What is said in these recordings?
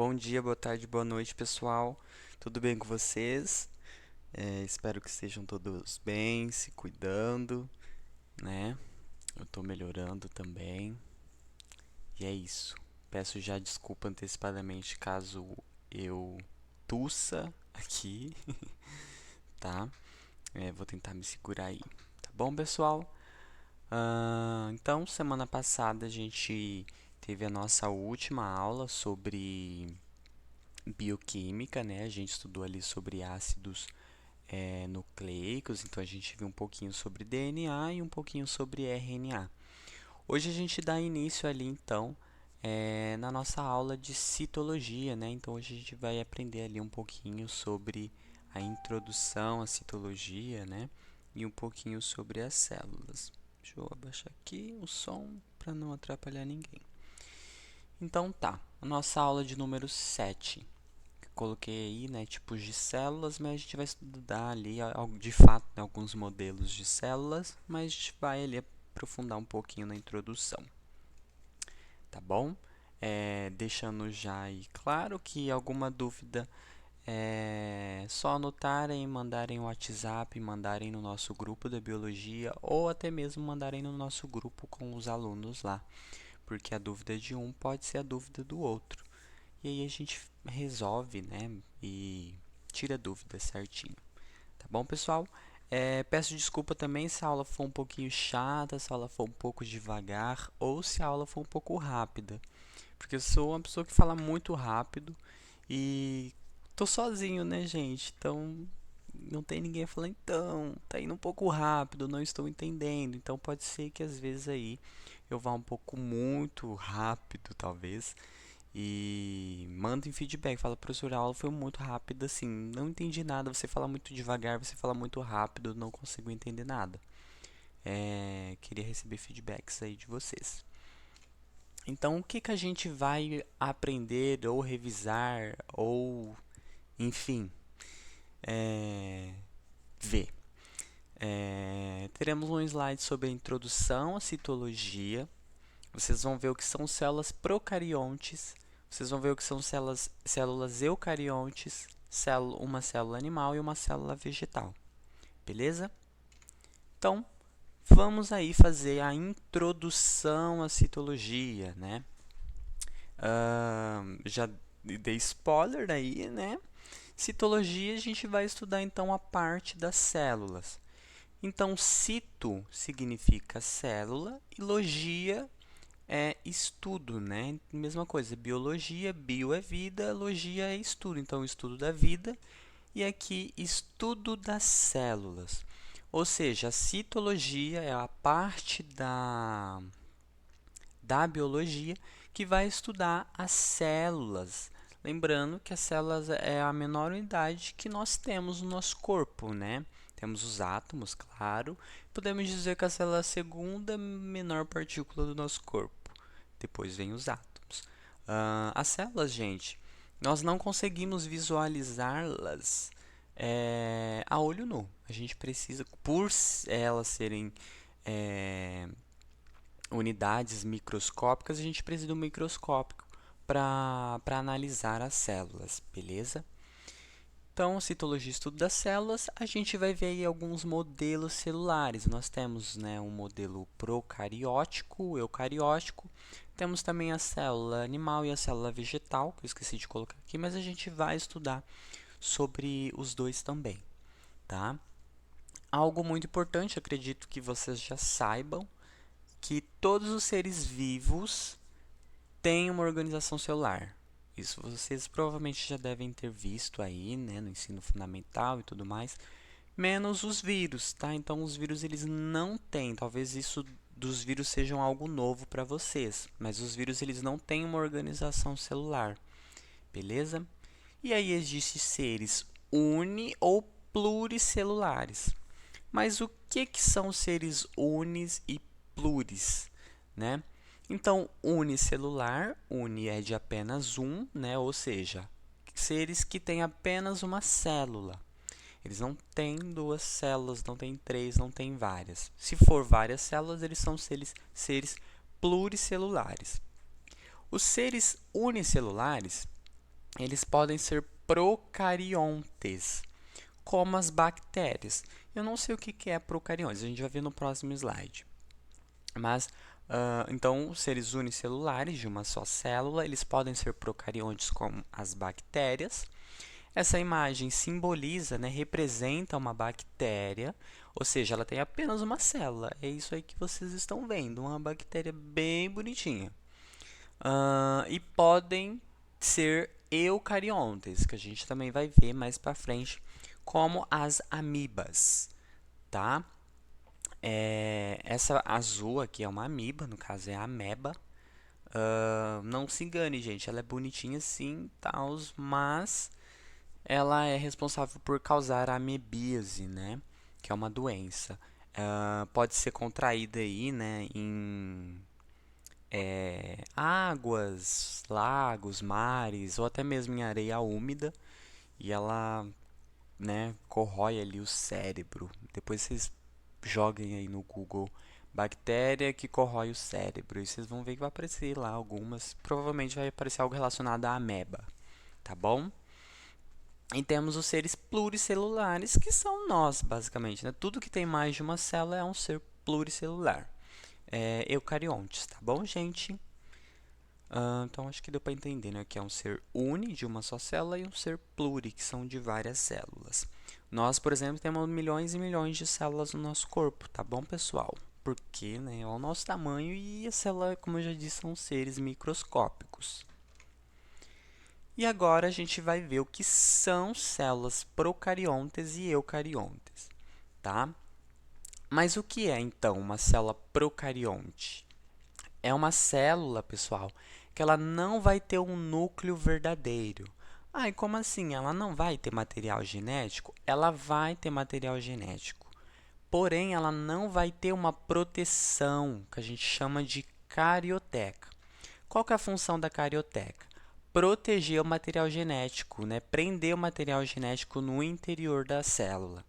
Bom dia, boa tarde, boa noite, pessoal. Tudo bem com vocês? Espero que estejam todos bem, se cuidando, né? Eu tô melhorando também. E é isso. Peço já desculpa antecipadamente caso eu tussa aqui, tá? Vou tentar me segurar aí. Tá bom, pessoal? Então, semana passada a gente teve a nossa última aula sobre bioquímica, né? A gente estudou ali sobre ácidos nucleicos, então a gente viu um pouquinho sobre DNA e um pouquinho sobre RNA. Hoje a gente dá início ali, então, na nossa aula de citologia, né? Então hoje a gente vai aprender ali um pouquinho sobre a introdução à citologia, né? E um pouquinho sobre as células. Deixa eu abaixar aqui o som para não atrapalhar ninguém. Então tá, a nossa aula de número 7. Coloquei aí, né, tipos de células, mas a gente vai estudar ali, de fato, né, alguns modelos de células, mas a gente vai ali aprofundar um pouquinho na introdução, tá bom? Deixando já aí claro que alguma dúvida é só anotarem, mandarem o WhatsApp, mandarem no nosso grupo da biologia ou até mesmo mandarem no nosso grupo com os alunos lá, porque a dúvida de um pode ser a dúvida do outro. E aí a gente resolve, né, e tira dúvidas certinho. Tá bom, pessoal? Peço desculpa também se a aula for um pouquinho chata, se a aula for um pouco devagar ou se a aula for um pouco rápida. Porque eu sou uma pessoa que fala muito rápido e tô sozinho, né, gente? Então não tem ninguém falando, então, tá indo um pouco rápido, não estou entendendo. Então pode ser que às vezes aí eu vá um pouco muito rápido, talvez. E mandem feedback, fala, professor, a aula foi muito rápida, assim, não entendi nada, você fala muito devagar, você fala muito rápido, não consigo entender nada. Queria receber feedbacks aí de vocês. Então, o que que a gente vai aprender ou revisar ou, enfim, ver? Teremos um slide sobre a introdução à citologia. Vocês vão ver o que são células procariontes. Vocês vão ver o que são células eucariontes, uma célula animal e uma célula vegetal. Beleza? Então, vamos aí fazer a introdução à citologia, né? Já dei spoiler aí, né? Citologia, a gente vai estudar então a parte das células. Então, cito significa célula e logia é estudo, né? Mesma coisa, biologia, bio é vida, logia é estudo. Então, estudo da vida e aqui estudo das células. Ou seja, a citologia é a parte da biologia que vai estudar as células. Lembrando que as células é a menor unidade que nós temos no nosso corpo, né? Temos os átomos, claro. Podemos dizer que a célula é a segunda menor partícula do nosso corpo. Depois vem os átomos. As células, gente, nós não conseguimos visualizá-las a olho nu. A gente precisa, por elas serem unidades microscópicas, a gente precisa de um microscópio para analisar as células, beleza? Então, citologia estudo das células, a gente vai ver aí alguns modelos celulares. Nós temos, né, um modelo procariótico, eucariótico. Temos também a célula animal e a célula vegetal, que eu esqueci de colocar aqui, mas a gente vai estudar sobre os dois também, tá? Algo muito importante, acredito que vocês já saibam, que todos os seres vivos têm uma organização celular. Isso vocês provavelmente já devem ter visto aí, né, no ensino fundamental e tudo mais, menos os vírus, tá? Então os vírus eles não têm, talvez isso dos vírus sejam algo novo para vocês, mas os vírus eles não têm uma organização celular, beleza? E aí existem seres uni ou pluricelulares. Mas o que são seres unis e pluris, né? Então, unicelular, uni é de apenas um, né? Ou seja, seres que têm apenas uma célula. Eles não têm duas células, não têm três, não têm várias. Se for várias células, eles são seres pluricelulares. Os seres unicelulares, eles podem ser procariontes, como as bactérias. Eu não sei o que é procariontes, a gente vai ver no próximo slide. Mas, então, seres unicelulares de uma só célula, eles podem ser procariontes como as bactérias. Essa imagem simboliza, né, representa uma bactéria, ou seja, ela tem apenas uma célula. É isso aí que vocês estão vendo, uma bactéria bem bonitinha. E podem ser eucariontes, que a gente também vai ver mais para frente, como as amibas, tá? Essa azul aqui é uma amiba, no caso é a ameba. Não se engane, gente, ela é bonitinha sim, tals, mas ela é responsável por causar a amebíase, né? Que é uma doença. Pode ser contraída aí, né, em águas, lagos, mares ou até mesmo em areia úmida e ela, né, corrói ali o cérebro. Depois vocês joguem aí no Google bactéria que corrói o cérebro e vocês vão ver que vai aparecer lá algumas. Provavelmente vai aparecer algo relacionado à ameba, tá bom? E temos os seres pluricelulares, que são nós, basicamente, né? Tudo que tem mais de uma célula é um ser pluricelular. Eucariontes, tá bom, gente? Então, acho que deu para entender, né? Que é um ser uni, de uma só célula, e um ser pluri, que são de várias células. Nós, por exemplo, temos milhões e milhões de células no nosso corpo, tá bom, pessoal? Porque, né, é o nosso tamanho e a célula, como eu já disse, são seres microscópicos. E agora a gente vai ver o que são células procariontes e eucariontes, tá? Mas o que é, então, uma célula procarionte? É uma célula, pessoal, que ela não vai ter um núcleo verdadeiro. Ah, e como assim? Ela não vai ter material genético? Ela vai ter material genético. Porém, ela não vai ter uma proteção, que a gente chama de carioteca. Qual que é a função da carioteca? Proteger o material genético, né? Prender o material genético no interior da célula,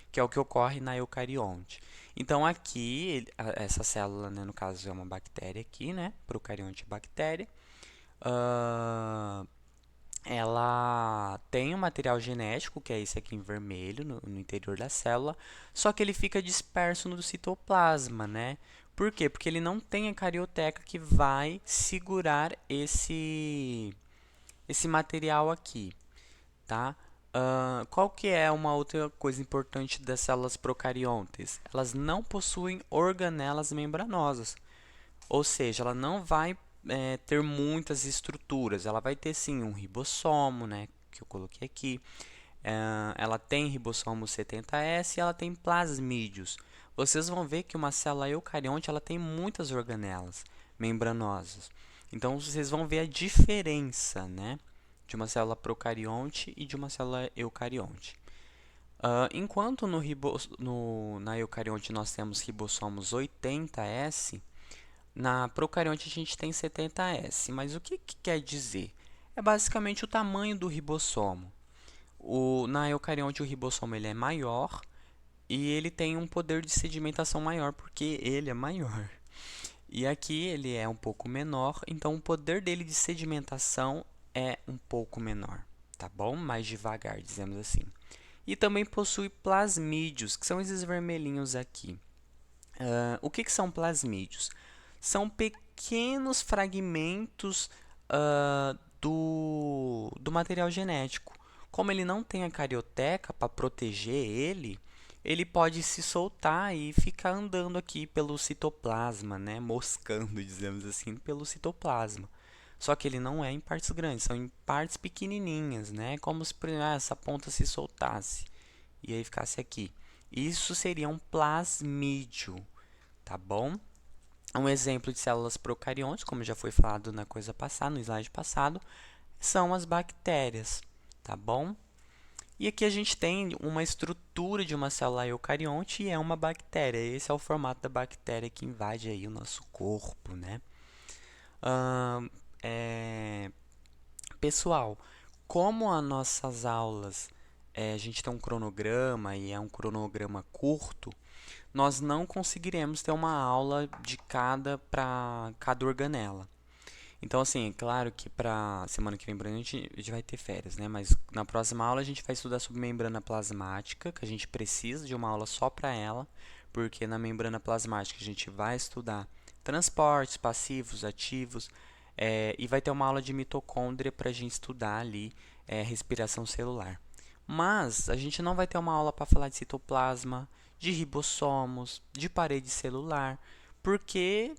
que é o que ocorre na eucarionte. Então, aqui, essa célula, né, no caso, é uma bactéria aqui, né? Procarionte bactéria. Ela tem um material genético, que é esse aqui em vermelho, no interior da célula, só que ele fica disperso no citoplasma, né? Por quê? Porque ele não tem a carioteca que vai segurar esse material aqui, tá? Qual que é uma outra coisa importante das células procariontes? Elas não possuem organelas membranosas, ou seja, ela não vai ter muitas estruturas. Ela vai ter sim um ribossomo, né, que eu coloquei aqui. Ela tem ribossomo 70S e ela tem plasmídeos. Vocês vão ver que uma célula eucarionte ela tem muitas organelas membranosas. Então vocês vão ver a diferença, né, de uma célula procarionte e de uma célula eucarionte. Enquanto na eucarionte nós temos ribossomos 80S, na procarionte a gente tem 70S. Mas o que quer dizer? É basicamente o tamanho do ribossomo. Na eucarionte o ribossomo ele é maior e ele tem um poder de sedimentação maior porque ele é maior. E aqui ele é um pouco menor, então o poder dele de sedimentação é um pouco menor, tá bom? Mais devagar, dizemos assim. E também possui plasmídeos, que são esses vermelhinhos aqui. O que são plasmídeos? São pequenos fragmentos do material genético. Como ele não tem a carioteca para proteger ele, ele pode se soltar e ficar andando aqui pelo citoplasma, né? Moscando, dizemos assim, pelo citoplasma. Só que ele não é em partes grandes, são em partes pequenininhas, né? Como se essa ponta se soltasse e aí ficasse aqui. Isso seria um plasmídio, tá bom? Um exemplo de células procariontes, como já foi falado na coisa passada, no slide passado, são as bactérias, tá bom? E aqui a gente tem uma estrutura de uma célula eucarionte e é uma bactéria. Esse é o formato da bactéria que invade aí o nosso corpo, né? Pessoal, como as nossas aulas a gente tem um cronograma e é um cronograma curto, nós não conseguiremos ter uma aula de cada para cada organela. Então, assim, é claro que pra semana que vem a gente vai ter férias, né? Mas na próxima aula a gente vai estudar sobre membrana plasmática, que a gente precisa de uma aula só para ela, porque na membrana plasmática a gente vai estudar transportes passivos, ativos, e vai ter uma aula de mitocôndria para a gente estudar ali respiração celular. Mas a gente não vai ter uma aula para falar de citoplasma, de ribossomos, de parede celular, porque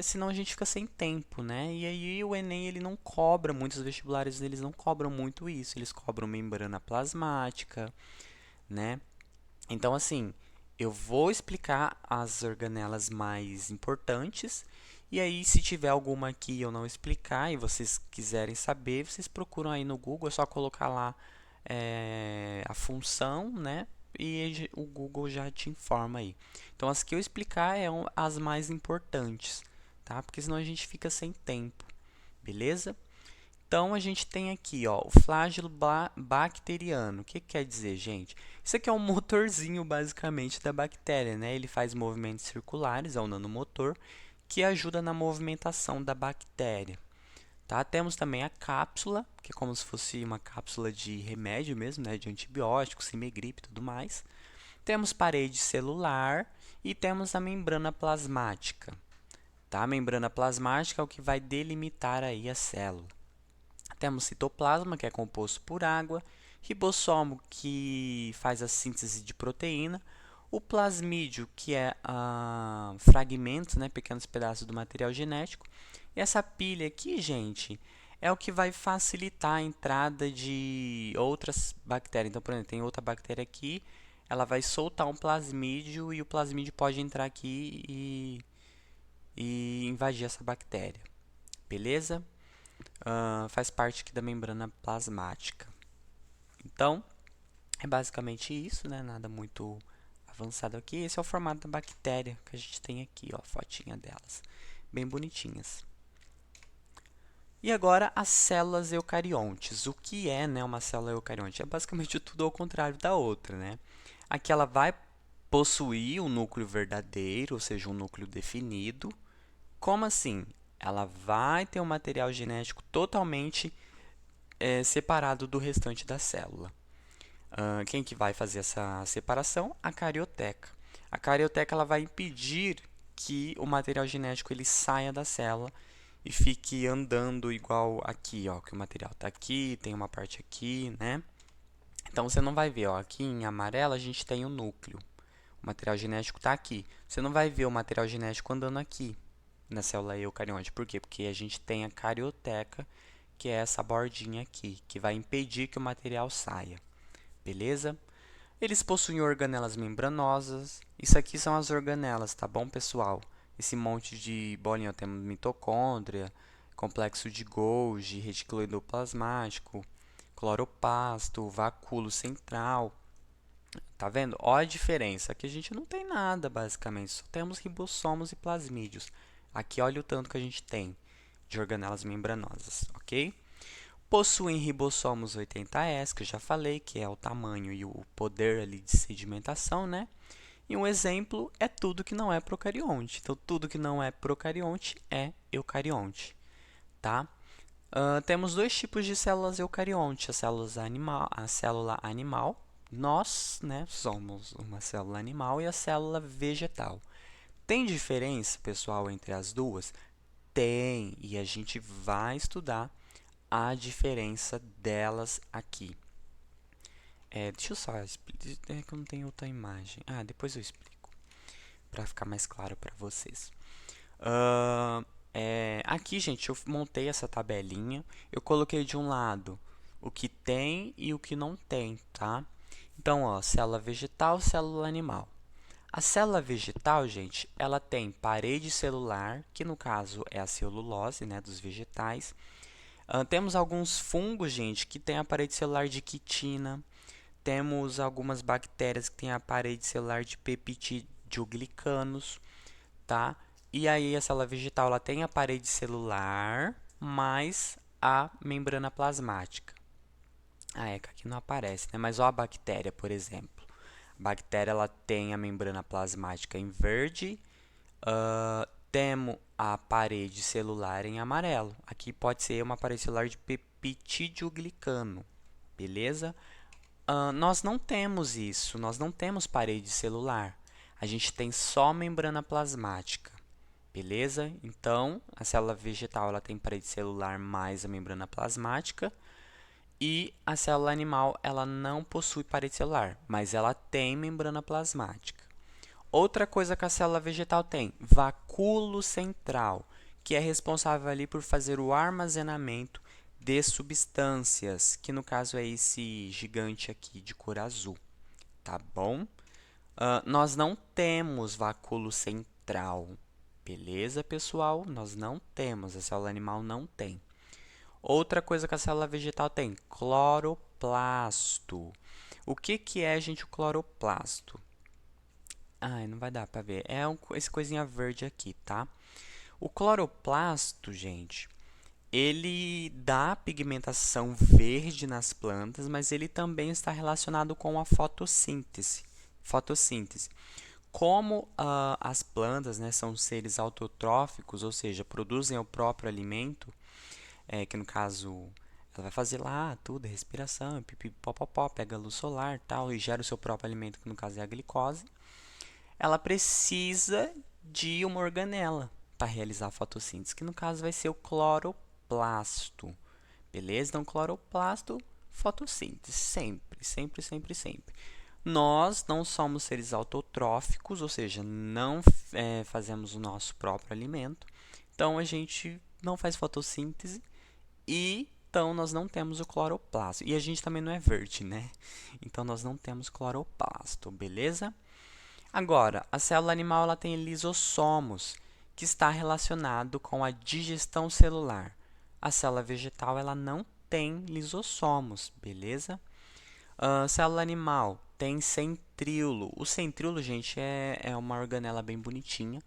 senão a gente fica sem tempo, né? E aí o Enem ele não cobra, muitos vestibulares eles não cobram muito isso, eles cobram membrana plasmática, né? Então assim, eu vou explicar as organelas mais importantes e aí se tiver alguma que eu não explicar e vocês quiserem saber, vocês procuram aí no Google, é só colocar lá a função, né? E o Google já te informa aí. Então, as que eu explicar são as mais importantes, tá? Porque senão a gente fica sem tempo, beleza? Então, a gente tem aqui, ó, o flagelo bacteriano. O que quer dizer, gente? Isso aqui é um motorzinho, basicamente, da bactéria, né? Ele faz movimentos circulares, é um nanomotor, que ajuda na movimentação da bactéria. Tá? Temos também a cápsula, que é como se fosse uma cápsula de remédio mesmo, né? De antibióticos, semigripe e tudo mais. Temos parede celular e temos a membrana plasmática. Tá? A membrana plasmática é o que vai delimitar aí a célula. Temos citoplasma, que é composto por água, ribossomo, que faz a síntese de proteína, o plasmídio, que é fragmentos, né, pequenos pedaços do material genético. E essa pilha aqui, gente, é o que vai facilitar a entrada de outras bactérias. Então, por exemplo, tem outra bactéria aqui, ela vai soltar um plasmídio e o plasmídio pode entrar aqui e invadir essa bactéria. Beleza? Faz parte aqui da membrana plasmática. Então, é basicamente isso, né? Nada muito avançado aqui. Esse é o formato da bactéria que a gente tem aqui, ó, a fotinha delas, bem bonitinhas. E agora as células eucariontes. O que é, né, uma célula eucarionte? É basicamente tudo ao contrário da outra, né? Aqui ela vai possuir um núcleo verdadeiro, ou seja, um núcleo definido. Como assim? Ela vai ter um material genético totalmente separado do restante da célula. Quem que vai fazer essa separação? A carioteca. A carioteca ela vai impedir que o material genético ele saia da célula e fique andando igual aqui, ó, que o material está aqui, tem uma parte aqui, né? Então você não vai ver, ó, aqui em amarelo a gente tem o núcleo. O material genético está aqui. Você não vai ver o material genético andando aqui na célula eucarionte. Por quê? Porque a gente tem a carioteca, que é essa bordinha aqui, que vai impedir que o material saia. Beleza? Eles possuem organelas membranosas. Isso aqui são as organelas, tá bom, pessoal? Esse monte de bolinha, temos mitocôndria, complexo de Golgi, retículo endoplasmático, cloroplasto, vacúolo central. Tá vendo? Olha a diferença. Aqui a gente não tem nada, basicamente. Só temos ribossomos e plasmídios. Aqui olha o tanto que a gente tem de organelas membranosas, ok? Possuem ribossomos 80S, que eu já falei, que é o tamanho e o poder ali de sedimentação, né? E um exemplo é tudo que não é procarionte. Então, tudo que não é procarionte é eucarionte, tá? Temos dois tipos de células eucarionte, a célula animal. Nós, né, somos uma célula animal e a célula vegetal. Tem diferença, pessoal, entre as duas? Tem, e a gente vai estudar a diferença delas aqui. Deixa eu só explicar, que eu não tenho outra imagem. Depois eu explico, para ficar mais claro para vocês. Aqui, gente, eu montei essa tabelinha. Eu coloquei de um lado o que tem e o que não tem, tá? Então, ó, célula vegetal, célula animal. A célula vegetal, gente, ela tem parede celular, que no caso é a celulose, né, dos vegetais. Temos alguns fungos, gente, que tem a parede celular de quitina. Temos algumas bactérias que têm a parede celular de peptidoglicanos, tá? E aí a célula vegetal ela tem a parede celular mais a membrana plasmática. Aqui não aparece, né? Mas ó a bactéria, por exemplo. A bactéria ela tem a membrana plasmática em verde. a parede celular em amarelo. Aqui pode ser uma parede celular de peptidoglicano, beleza? Nós não temos isso, nós não temos parede celular. A gente tem só membrana plasmática, beleza? Então, a célula vegetal ela tem parede celular mais a membrana plasmática. E a célula animal ela não possui parede celular, mas ela tem membrana plasmática. Outra coisa que a célula vegetal tem, vacúolo central, que é responsável ali por fazer o armazenamento de substâncias, que no caso é esse gigante aqui de cor azul, tá bom? Nós não temos vacúolo central, beleza, pessoal? Nós não temos, a célula animal não tem. Outra coisa que a célula vegetal tem, cloroplasto. O que é, gente, o cloroplasto? Ai, não vai dar para ver. É esse coisinha verde aqui, tá? O cloroplasto, gente, ele dá pigmentação verde nas plantas, mas ele também está relacionado com a fotossíntese. Como as plantas, né, são seres autotróficos, ou seja, produzem o próprio alimento, que no caso ela vai fazer lá tudo, respiração, pipipopopó, pega a luz solar tal, e gera o seu próprio alimento, que no caso é a glicose, ela precisa de uma organela para realizar a fotossíntese, que no caso vai ser o cloroplasto. Beleza? Então, cloroplasto, fotossíntese, sempre, sempre, sempre, sempre. Nós não somos seres autotróficos, ou seja, não fazemos o nosso próprio alimento. Então, a gente não faz fotossíntese e então nós não temos o cloroplasto. E a gente também não é verde, né? Então, nós não temos cloroplasto, beleza? Agora, a célula animal ela tem lisossomos, que está relacionado com a digestão celular. A célula vegetal ela não tem lisossomos, beleza? A célula animal tem centríolo. O centríolo, gente, é uma organela bem bonitinha.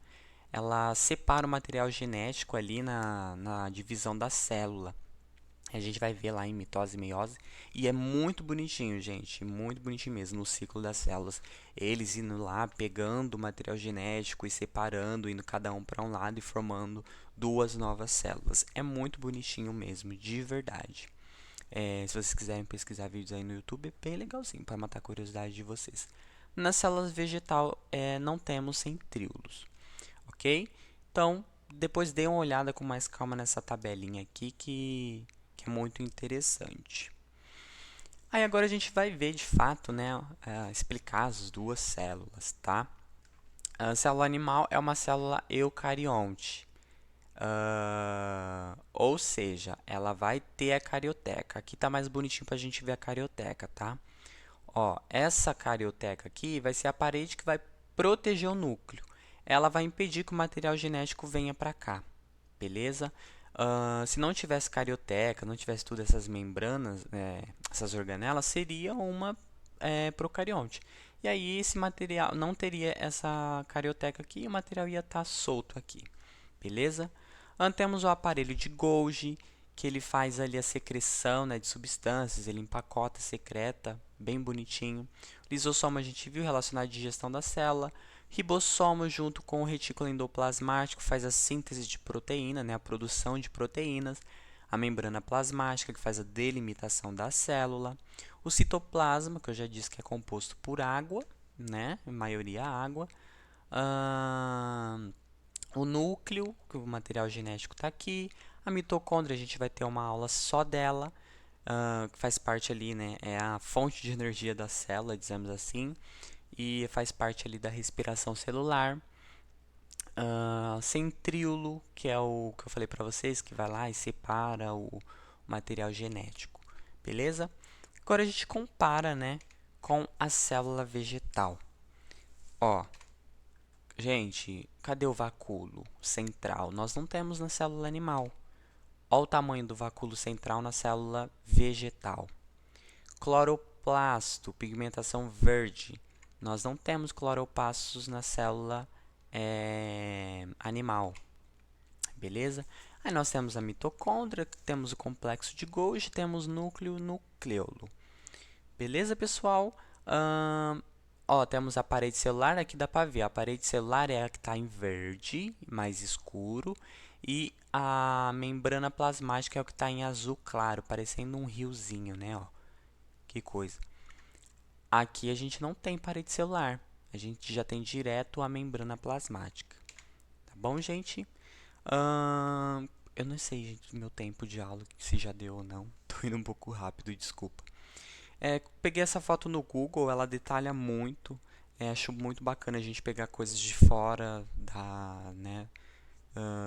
Ela separa o material genético ali na divisão da célula. A gente vai ver lá em mitose e meiose. E é muito bonitinho, gente. Muito bonitinho mesmo no ciclo das células. Eles indo lá, pegando o material genético e separando, indo cada um para um lado e formando duas novas células. É muito bonitinho mesmo, de verdade. Se vocês quiserem pesquisar vídeos aí no YouTube, é bem legalzinho para matar a curiosidade de vocês. Nas células vegetal, não temos centríolos, ok? Então, depois dê uma olhada com mais calma nessa tabelinha aqui que é muito interessante. Aí agora a gente vai ver de fato, né, explicar as duas células, tá? A célula animal é uma célula eucarionte, ou seja, ela vai ter a carioteca. Aqui tá mais bonitinho para a gente ver a carioteca, tá? Ó, essa carioteca aqui vai ser a parede que vai proteger o núcleo. Ela vai impedir que o material genético venha para cá, beleza? Se não tivesse carioteca, não tivesse todas essas membranas, essas organelas, seria uma procarionte. E aí esse material não teria essa carioteca aqui e o material ia estar solto aqui, beleza? Temos o aparelho de Golgi, que ele faz ali a secreção, né, de substâncias, ele empacota, secreta, bem bonitinho. Lisossomo a gente viu relacionado à digestão da célula. Ribossomo junto com o retículo endoplasmático faz a síntese de proteína, né, a produção de proteínas. A membrana plasmática que faz a delimitação da célula. O citoplasma, que eu já disse que é composto por água, né, a maioria água. O núcleo, que o material genético está aqui. A mitocôndria, a gente vai ter uma aula só dela, que faz parte ali, né, é a fonte de energia da célula, dizemos assim, e faz parte ali da respiração celular. Centríolo, que é o que eu falei para vocês, que vai lá e separa o material genético, beleza? Agora a gente compara, né, com a célula vegetal. Ó, gente, cadê o vacúolo central? Nós não temos na célula animal. Olha o tamanho do vacúolo central na célula vegetal. Cloroplasto, pigmentação verde. Nós não temos cloroplastos na célula animal. Beleza? Aí nós temos a mitocôndria, temos o complexo de Golgi, temos núcleo, nucleolo. Beleza, pessoal? Ó, temos a parede celular, aqui dá pra ver. A parede celular é a que está em verde, mais escuro, e a membrana plasmática é o que está em azul claro, parecendo um riozinho, né? Ó, que coisa. Aqui a gente não tem parede celular, a gente já tem direto a membrana plasmática. Tá bom, gente? Eu não sei, gente, meu tempo de aula, se já deu ou não. Tô indo um pouco rápido, desculpa. Peguei essa foto no Google, ela detalha muito. Acho muito bacana a gente pegar coisas de fora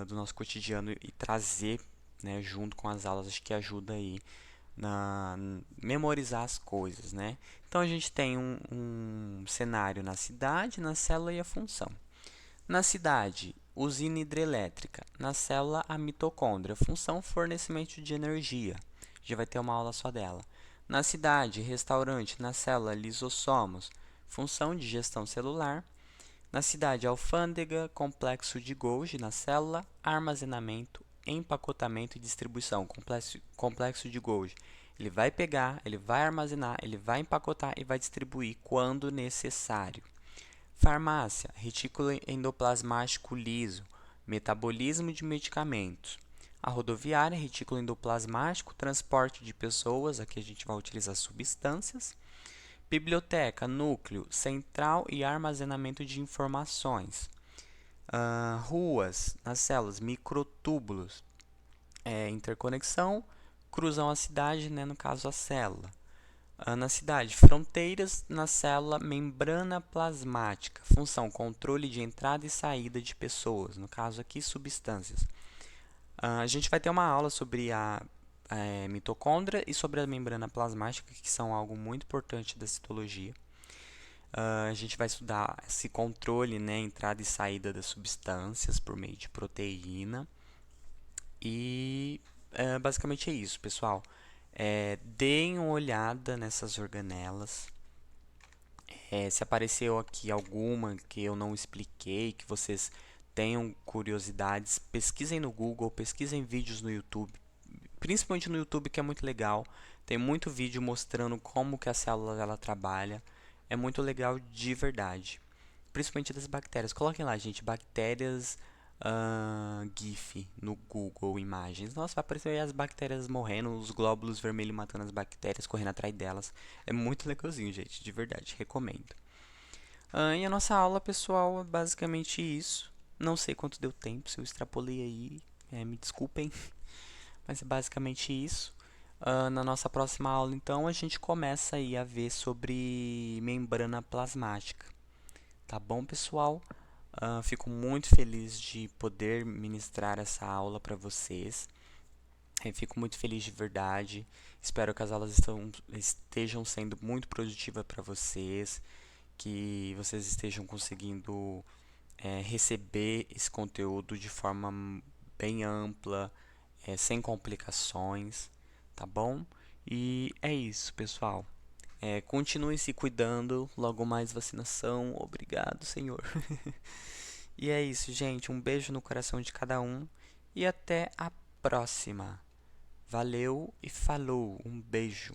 do nosso cotidiano e trazer, né, junto com as aulas. Acho que ajuda aí na memorizar as coisas, né? Então a gente tem um cenário na cidade, na célula e a função. Na cidade, usina hidrelétrica. Na célula, a mitocôndria. Função, fornecimento de energia. Já vai ter uma aula só dela. Na cidade, restaurante. Na célula, lisossomos. Função de gestão celular. Na cidade, alfândega, complexo de Golgi. Na célula, armazenamento, empacotamento e distribuição. Complexo de Golgi. Ele vai pegar, ele vai armazenar, ele vai empacotar e vai distribuir quando necessário. Farmácia, retículo endoplasmático liso, metabolismo de medicamentos. A rodoviária, retículo endoplasmático, transporte de pessoas, aqui a gente vai utilizar substâncias. Biblioteca, núcleo, central e armazenamento de informações. Ruas, nas células, microtúbulos, interconexão, cruzam a cidade, né, no caso a célula. Na cidade, fronteiras na célula membrana plasmática. Função, controle de entrada e saída de pessoas. No caso aqui, substâncias. A gente vai ter uma aula sobre a mitocôndria e sobre a membrana plasmática, que são algo muito importante da citologia. A gente vai estudar esse controle, né, entrada e saída das substâncias por meio de proteína. E basicamente é isso, pessoal. Deem uma olhada nessas organelas. Se apareceu aqui alguma que eu não expliquei, que vocês tenham curiosidades, pesquisem no Google, pesquisem vídeos no YouTube, principalmente no YouTube, que é muito legal. Tem muito vídeo mostrando como que a célula ela trabalha. É muito legal de verdade. Principalmente das bactérias. Coloquem lá, gente, bactérias GIF no Google Imagens. Nossa, vai aparecer aí as bactérias morrendo, os glóbulos vermelhos matando as bactérias, correndo atrás delas. É muito legalzinho, gente, de verdade, recomendo. E a nossa aula, pessoal, é basicamente isso. Não sei quanto deu tempo, se eu extrapolei aí, me desculpem. Mas é basicamente isso. Na nossa próxima aula, então, a gente começa aí a ver sobre membrana plasmática. Tá bom, pessoal? Fico muito feliz de poder ministrar essa aula para vocês. Fico muito feliz de verdade. Espero que as aulas estejam sendo muito produtivas para vocês, que vocês estejam conseguindo receber esse conteúdo de forma bem ampla, sem complicações, tá bom? E é isso, pessoal. Continue se cuidando, logo mais vacinação. Obrigado, Senhor. E é isso, gente. Um beijo no coração de cada um e até a próxima. Valeu e falou. Um beijo.